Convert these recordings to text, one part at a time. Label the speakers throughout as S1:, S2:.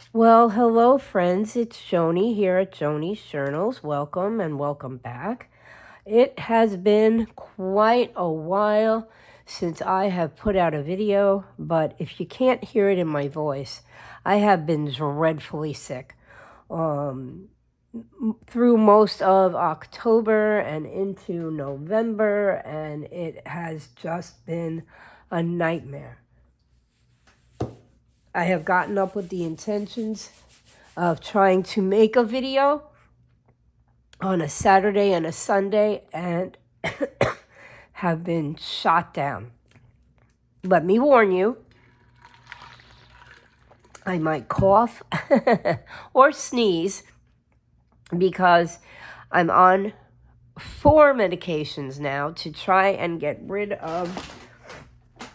S1: Well, hello, friends. It's Joni here at Joni's Journals. Welcome and welcome back. It has been quite a while since I have put out a video, but if you can't hear it in my voice, I have been dreadfully sick through most of October and into November, and it has just been a nightmare. I have gotten up with the intentions of trying to make a video on a Saturday and a Sunday and have been shot down. Let me warn you, I might cough or sneeze because I'm on 4 medications now to try and get rid of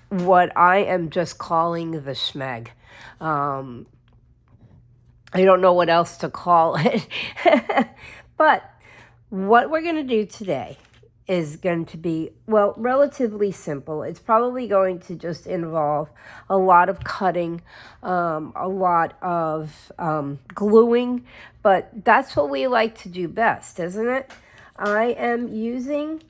S1: what I am just calling the schmeg. I don't know what else to call it. But what we're going to do today is going to be, well, relatively simple. It's probably going to just involve a lot of cutting, a lot of gluing, but that's what we like to do best, isn't it? I am using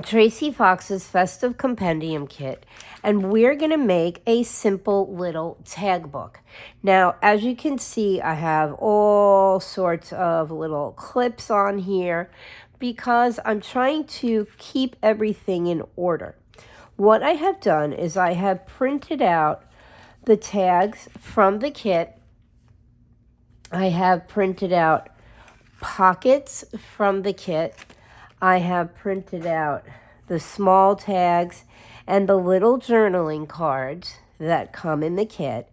S1: Tracy Fox's Festive Compendium Kit, and we're going to make a simple little tag book. Now, as you can see, I have all sorts of little clips on here because I'm trying to keep everything in order. What I have done is I have printed out the tags from the kit. I have printed out pockets from the kit. I have printed out the small tags and the little journaling cards that come in the kit,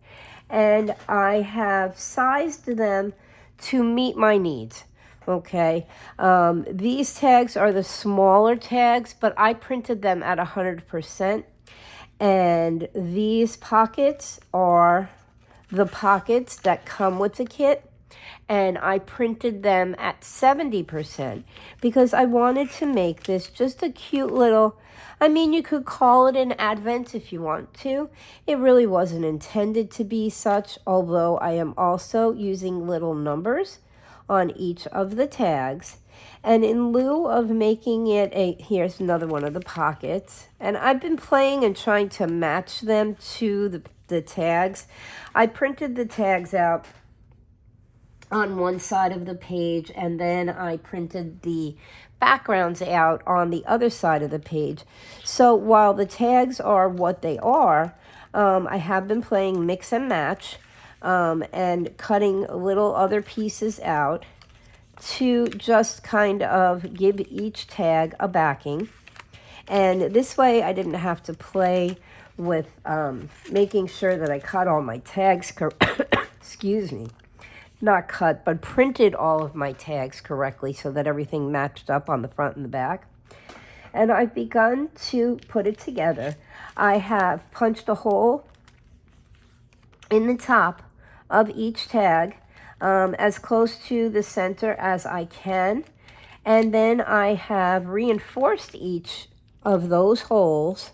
S1: and I have sized them to meet my needs. Okay, these tags are the smaller tags, but I printed them at 100%, and these pockets are the pockets that come with the kit, and I printed them at 70% because I wanted to make this just a cute little, I mean, you could call it an advent if you want to. It really wasn't intended to be such, although I am also using little numbers on each of the tags. And in lieu of making it here's another one of the pockets, and I've been playing and trying to match them to the tags. I printed the tags out on one side of the page, and then I printed the backgrounds out on the other side of the page. So while the tags are what they are, I have been playing mix and match and cutting little other pieces out to just kind of give each tag a backing. And this way I didn't have to play with making sure that I cut all my tags excuse me. Not cut, but printed all of my tags correctly so that everything matched up on the front and the back. And I've begun to put it together. I have punched a hole in the top of each tag as close to the center as I can. And then I have reinforced each of those holes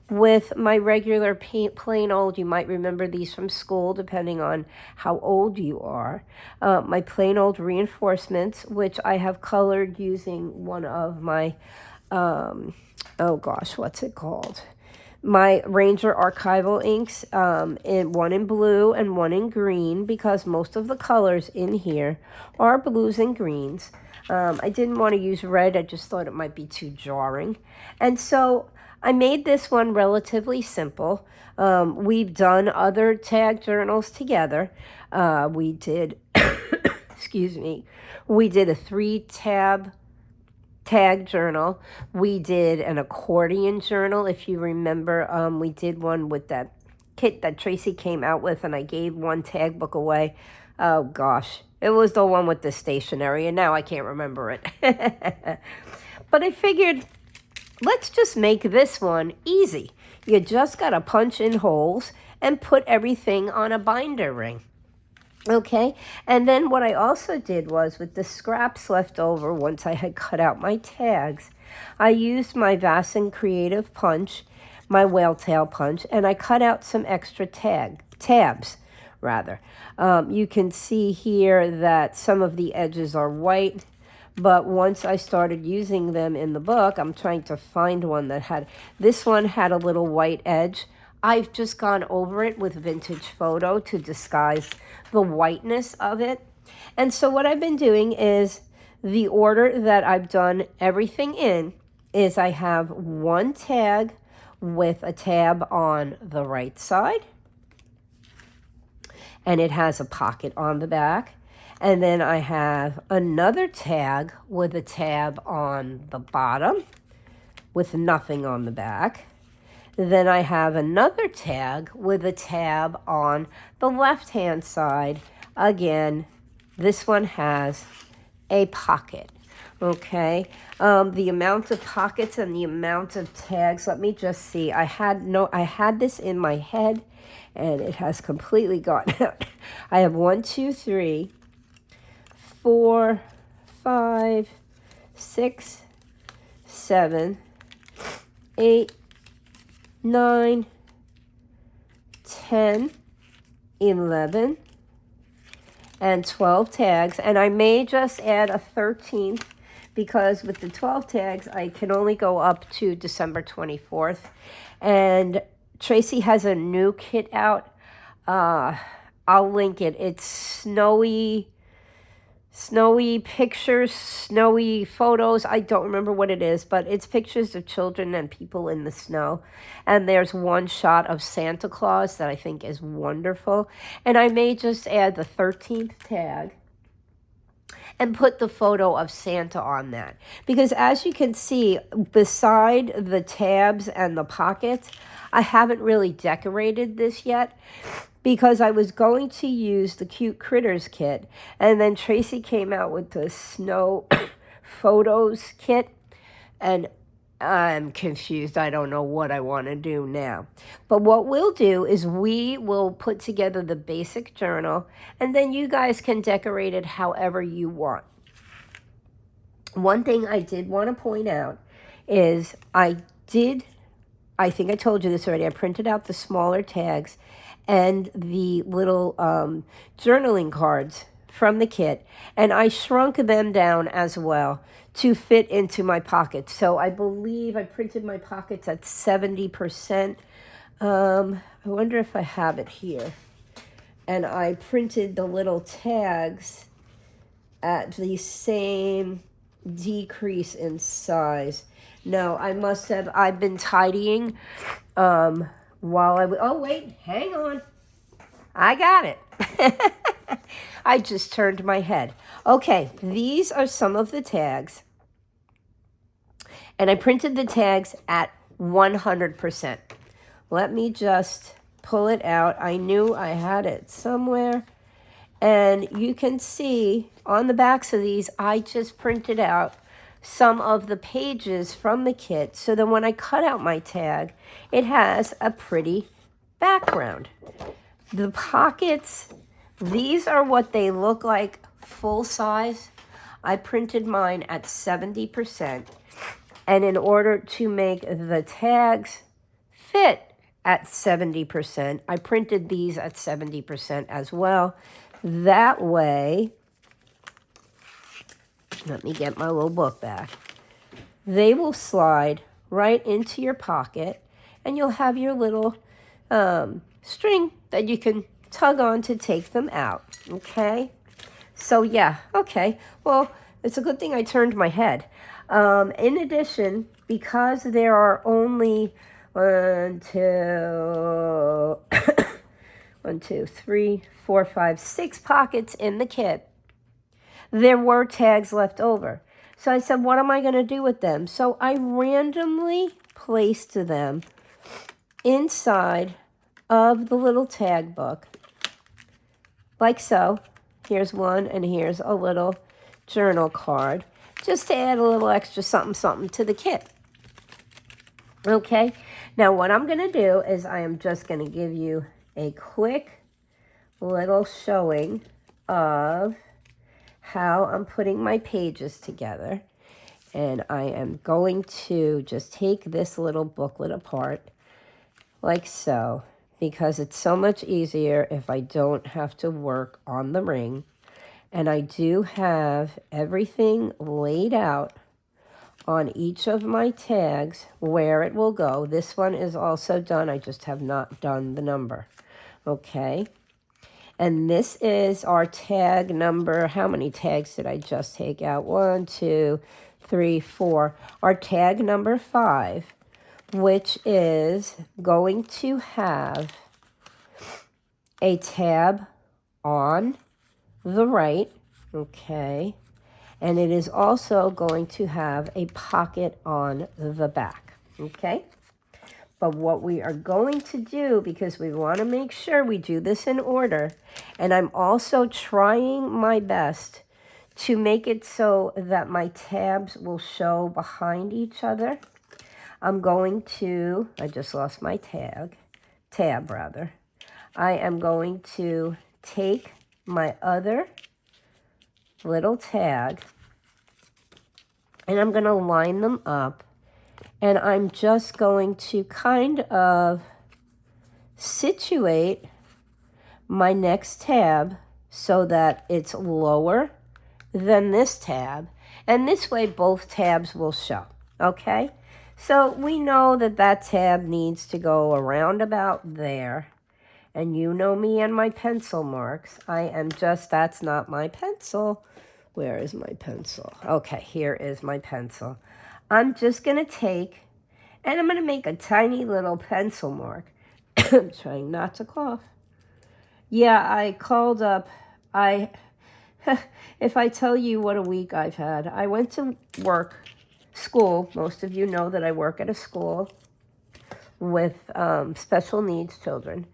S1: with my regular plain old, you might remember these from school depending on how old you are, my plain old reinforcements, which I have colored using one of my, oh gosh, what's it called? My Ranger archival inks, one in blue and one in green, because most of the colors in here are blues and greens. I didn't want to use red, I just thought it might be too jarring. And so I made this one relatively simple. We've done other tag journals together. We did, excuse me, we did a 3-tab tag journal. We did an accordion journal, if you remember. We did one with that kit that Tracy came out with, and I gave one tag book away. Oh, gosh. It was the one with the stationery, and now I can't remember it. But I figured, let's just make this one easy. You just got to punch in holes and put everything on a binder ring. Okay, and then what I also did was, with the scraps left over once I had cut out my tags, I used my Vasson Creative Punch, my whale tail punch, and I cut out some extra tabs rather. You can see here that some of the edges are white, but once I started using them in the book, I'm trying to find one that had, this one had a little white edge. I've just gone over it with Vintage Photo to disguise the whiteness of it. And so what I've been doing is, the order that I've done everything in is I have one tag with a tab on the right side, and it has a pocket on the back. And then I have another tag with a tab on the bottom with nothing on the back. Then I have another tag with a tab on the left-hand side. Again, this one has a pocket. Okay, the amount of pockets and the amount of tags, let me just see. I had this in my head and it has completely gone out. I have 1, 2, 3, 4, 5, 6, 7, 8, 9, 10, 11, and 12 tags. And I may just add a 13th because with the 12 tags, I can only go up to December 24th. And Tracy has a new kit out. I'll link it. It's snowy pictures, snowy photos. I don't remember what it is, but it's pictures of children and people in the snow. And there's one shot of Santa Claus that I think is wonderful. And I may just add the 13th tag and put the photo of Santa on that. Because as you can see, beside the tabs and the pockets, I haven't really decorated this yet, because I was going to use the Cute Critters kit, and then Tracy came out with the Snow Photos kit, and I'm confused. I don't know what I want to do now. But what we'll do is we will put together the basic journal, and then you guys can decorate it however you want. One thing I did want to point out is I think I told you this already, I printed out the smaller tags and the little journaling cards from the kit, and I shrunk them down as well to fit into my pockets. So I believe I printed my pockets at 70%. I wonder if I have it here. And I printed the little tags at the same decrease in size. No, I must have, I've been tidying while oh wait, hang on. I got it. I just turned my head. Okay, these are some of the tags. And I printed the tags at 100%. Let me just pull it out. I knew I had it somewhere. And you can see on the backs of these, I just printed out some of the pages from the kit, so that when I cut out my tag, it has a pretty background. The pockets, these are what they look like full size. I printed mine at 70%, and in order to make the tags fit at 70%, I printed these at 70% as well. That way, let me get my little book back. They will slide right into your pocket, and you'll have your little string that you can tug on to take them out, okay? So, yeah, okay. Well, it's a good thing I turned my head. In addition, because there are only 1, 2, 3, 4, 5, 6 pockets in the kit, there were tags left over. So I said, what am I going to do with them? So I randomly placed them inside of the little tag book, like so. Here's one, and here's a little journal card, just to add a little extra something to the kit. Okay, now what I'm going to do is I am just going to give you a quick little showing of how I'm putting my pages together. And I am going to just take this little booklet apart like so. because it's so much easier if I don't have to work on the ring. And I do have everything laid out on each of my tags where it will go. This one is also done. I just have not done the number. Okay. And this is our tag number. How many tags did I just take out? 1, 2, 3, 4. Our tag number 5, which is going to have a tab on the right. Okay. And it is also going to have a pocket on the back. Okay. But what we are going to do, because we want to make sure we do this in order, and I'm also trying my best to make it so that my tabs will show behind each other. I'm going to, I just lost my tab. I am going to take my other little tag and I'm going to line them up. And I'm just going to kind of situate my next tab so that it's lower than this tab. And this way both tabs will show, okay? So we know that that tab needs to go around about there. And you know me and my pencil marks. That's not my pencil. Where is my pencil? Okay, here is my pencil. I'm just going to take, and I'm going to make a tiny little pencil mark. I'm trying not to cough. Yeah, I called up. If I tell you what a week I've had, I went to school. Most of you know that I work at a school with special needs children.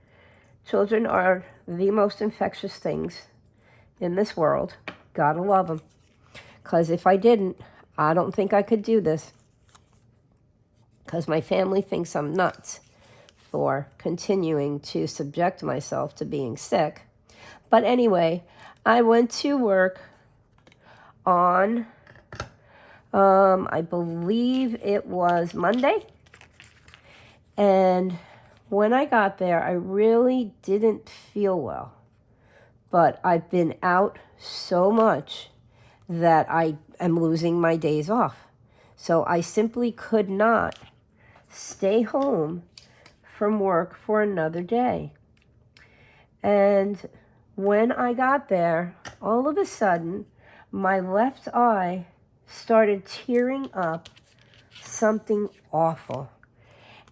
S1: Children are the most infectious things in this world. Gotta love them. Because if I didn't, I don't think I could do this. Because my family thinks I'm nuts for continuing to subject myself to being sick. But anyway, I went to work on, I believe it was Monday. And when I got there, I really didn't feel well. But I've been out so much that I am losing my days off. So I simply could not stay home from work for another day. And when I got there, all of a sudden, my left eye started tearing up something awful.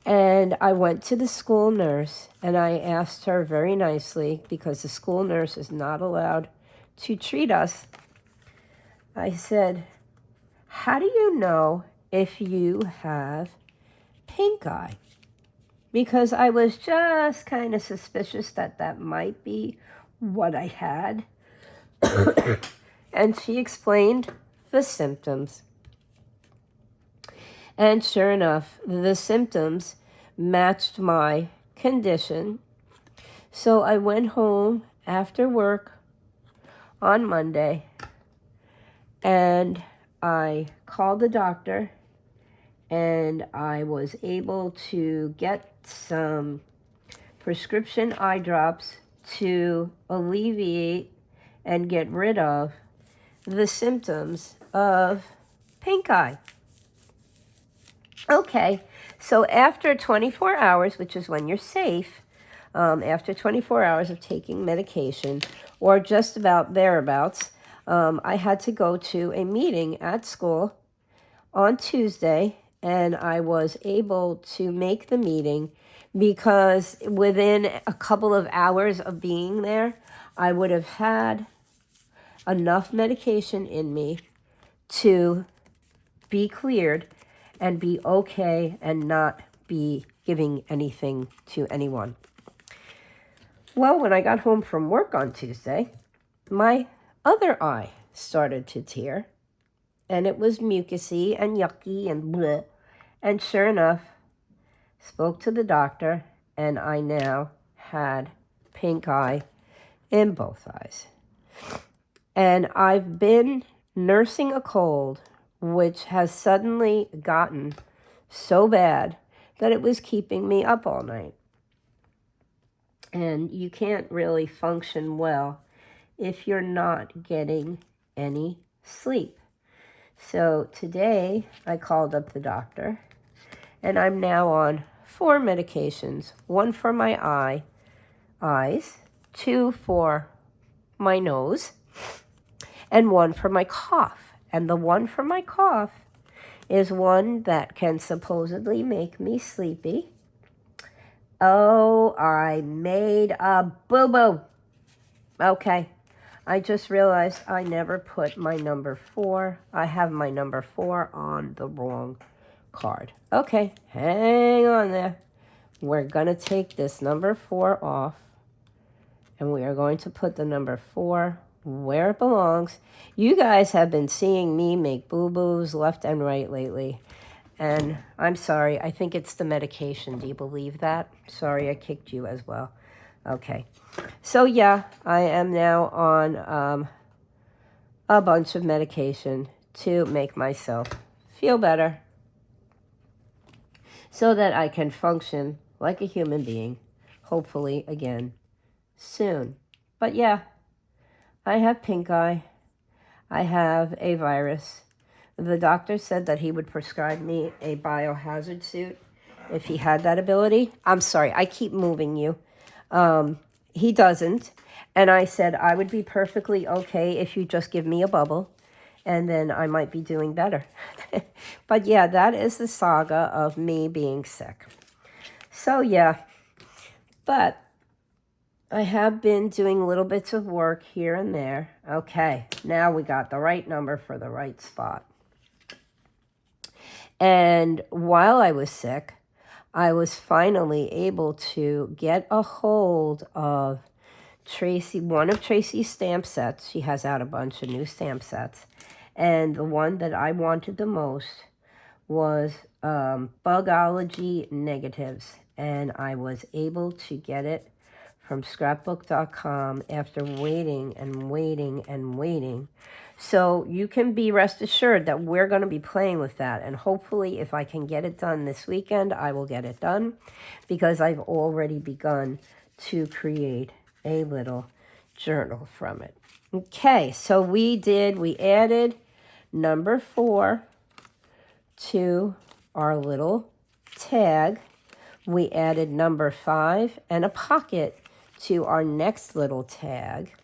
S1: And I went to the school nurse and I asked her very nicely, because the school nurse is not allowed to treat us. I said, how do you know if you have pink eye? Because I was just kind of suspicious that that might be what I had. And she explained the symptoms. And sure enough, the symptoms matched my condition. So I went home after work on Monday and I called the doctor and I was able to get some prescription eye drops to alleviate and get rid of the symptoms of pink eye. Okay, so after 24 hours, which is when you're safe, after 24 hours of taking medication, or just about thereabouts, I had to go to a meeting at school on Tuesday, and I was able to make the meeting because within a couple of hours of being there, I would have had enough medication in me to be cleared and be okay and not be giving anything to anyone. Well, when I got home from work on Tuesday, my other eye started to tear, and it was mucusy and yucky and bleh. And sure enough, spoke to the doctor, and I now had pink eye in both eyes. And I've been nursing a cold, which has suddenly gotten so bad that it was keeping me up all night. And you can't really function well if you're not getting any sleep. So today I called up the doctor, and I'm now on 4 medications. 1 for my eyes, 2 for my nose, and 1 for my cough. And the 1 for my cough is one that can supposedly make me sleepy. Oh, I made a boo-boo. Okay, I just realized I never put my number 4. I have my number 4 on the wrong card. Okay, hang on there. We're going to take this number 4 off, and we are going to put the number 4 where it belongs. You guys have been seeing me make boo-boos left and right lately, and I'm sorry. I think it's the medication. Do you believe that? Sorry, I kicked you as well. Okay. So, yeah, I am now on a bunch of medication to make myself feel better so that I can function like a human being, hopefully again soon. But, yeah, I have pink eye. I have a virus. The doctor said that he would prescribe me a biohazard suit if he had that ability. I'm sorry, I keep moving you. He doesn't. And I said I would be perfectly okay if you just give me a bubble, and then I might be doing better. But yeah, that is the saga of me being sick. So yeah, but I have been doing little bits of work here and there. Okay, now we got the right number for the right spot. And while I was sick, I was finally able to get a hold of one of Tracy's stamp sets. She has out a bunch of new stamp sets. And the one that I wanted the most was Bugology Negatives. And I was able to get it from scrapbook.com after waiting and waiting and waiting. So you can be rest assured that we're going to be playing with that. And hopefully if I can get it done this weekend, I will get it done, because I've already begun to create a little journal from it. Okay, so we added number 4 to our little tag. We added number 5 and a pocket to our next little tag.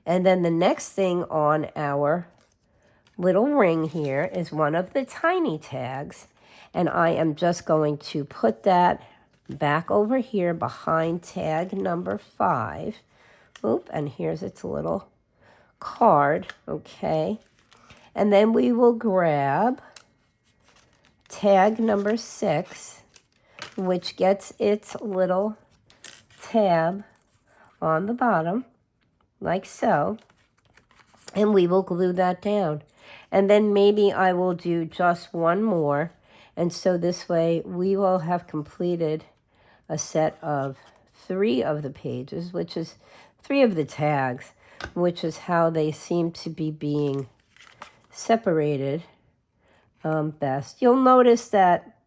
S1: And then the next thing on our little ring here is one of the tiny tags. And I am just going to put that back over here behind tag number 5. Oop, and here's its little card, okay. And then we will grab tag number 6, which gets its little tab on the bottom, like so. And we will glue that down. And then maybe I will do just one more. And so this way we will have completed a set of 3 of the pages, which is 3 of the tags, which is how they seem to be being separated best. You'll notice that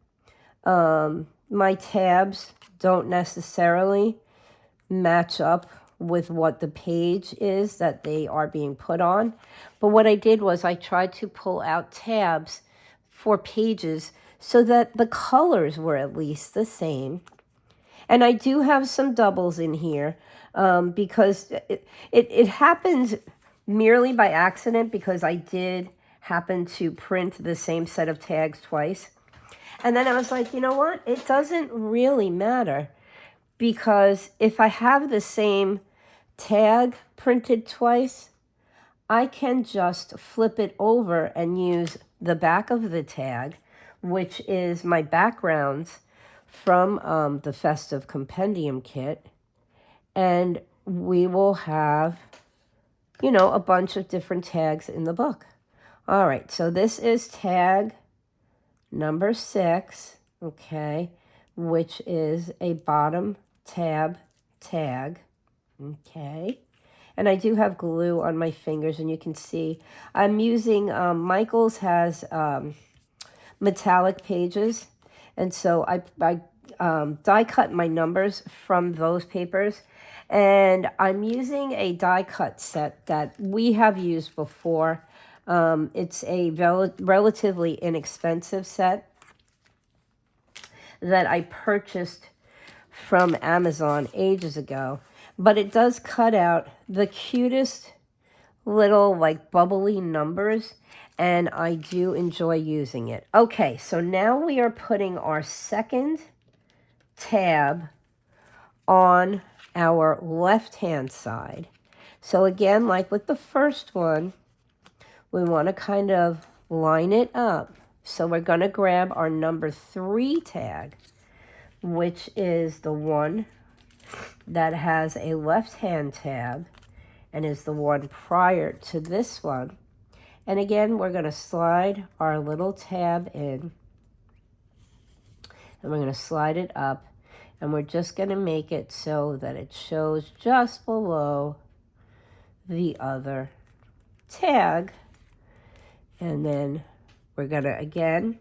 S1: my tabs don't necessarily match up with what the page is that they are being put on. But what I did was I tried to pull out tabs for pages so that the colors were at least the same. And I do have some doubles in here because it happens merely by accident, because I did happen to print the same set of tags twice. And then I was like, you know what? It doesn't really matter, because if I have the same tag printed twice, I can just flip it over and use the back of the tag, which is my backgrounds from the Festive Compendium Kit, and we will have, you know, a bunch of different tags in the book. All right, so this is tag number 6, okay, which is a bottom tab tag, okay. And I do have glue on my fingers, and you can see I'm using, Michaels has metallic pages, and so die cut my numbers from those papers. And I'm using a die cut set that we have used before. It's a relatively inexpensive set that I purchased from Amazon ages ago. But it does cut out the cutest little like bubbly numbers, and I do enjoy using it. Okay, so now we are putting our second tab on our left-hand side. So again, like with the first one, we want to kind of line it up. So we're going to grab our number 3 tag, which is the one that has a left-hand tab and is the one prior to this one. And again, we're going to slide our little tab in, and we're going to slide it up, and we're just going to make it so that it shows just below the other tag. And then we're going to, again,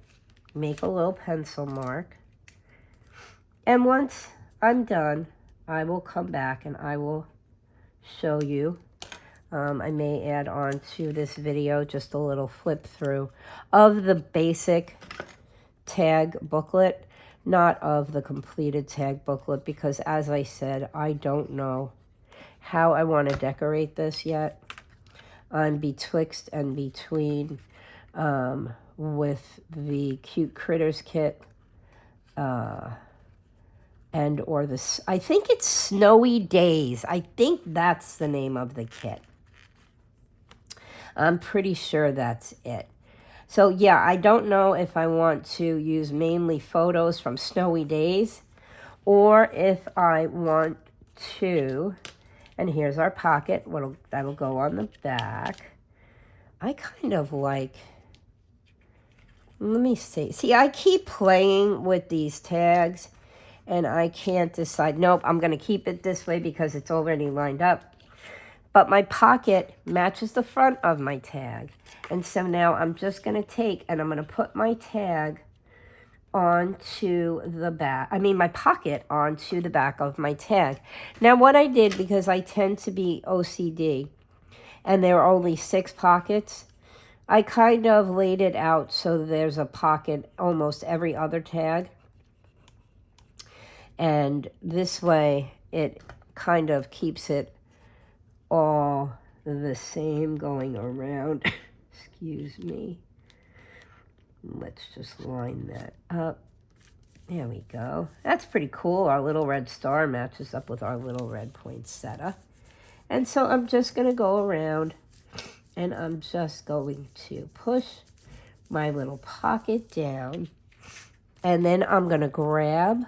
S1: make a little pencil mark. And once I'm done, I will come back and I will show you. I may add on to this video just a little flip through of the basic tag booklet, not of the completed tag booklet, because as I said, I don't know how I want to decorate this yet. I'm betwixt and between with the Cute Critters kit and or this, I think it's Snowy Days. I think that's the name of the kit. I'm pretty sure that's it. So yeah, I don't know if I want to use mainly photos from Snowy Days or if I want to, and here's our pocket, that'll go on the back. I kind of like, let me see. See, I keep playing with these tags and I can't decide. Nope, I'm going to keep it this way because it's already lined up. But my pocket matches the front of my tag. And so now I'm just going to take and I'm going to put my tag onto the back. My pocket onto the back of my tag. Now what I did, because I tend to be OCD and there are only 6 pockets, I kind of laid it out so there's a pocket almost every other tag. And this way it kind of keeps it all the same going around. Excuse me. Let's just line that up. There we go. That's pretty cool. Our little red star matches up with our little red poinsettia. And so I'm just going to go around and I'm just going to push my little pocket down. And then I'm going to grab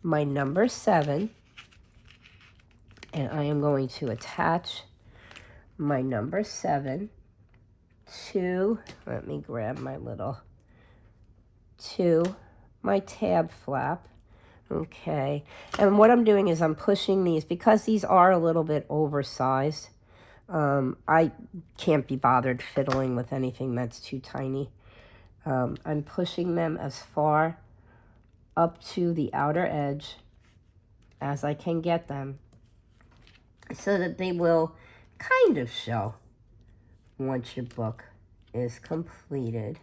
S1: my number 7. And I am going to attach my number 7 to, let me grab my little, to my tab flap. Okay. And what I'm doing is I'm pushing these, because these are a little bit oversized. I can't be bothered fiddling with anything that's too tiny. I'm pushing them as far up to the outer edge as I can get them, so that they will kind of show once your book is completed.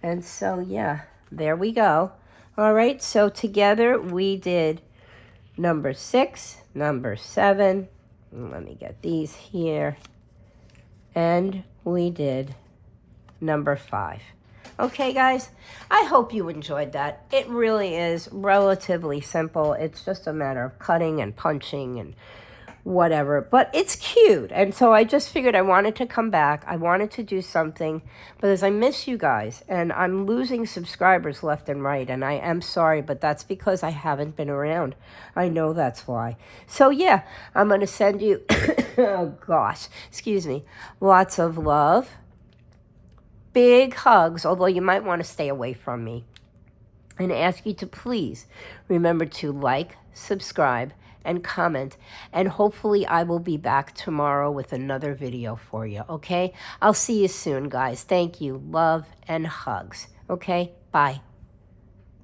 S1: And so, yeah, there we go. All right, so together we did number 6, number 7. Let me get these here. And we did number 5. Okay, guys, I hope you enjoyed that. It really is relatively simple. It's just a matter of cutting and punching and whatever, but it's cute. And so I just figured I wanted to come back. I wanted to do something because I miss you guys, and I'm losing subscribers left and right, and I am sorry, but that's because I haven't been around. I know that's why. So yeah, I'm going to send you, oh gosh, excuse me, lots of love, big hugs, although you might want to stay away from me, and ask you to please remember to like, subscribe, and comment, and hopefully I will be back tomorrow with another video for you, okay? I'll see you soon, guys. Thank you. Love and hugs. Okay? Bye.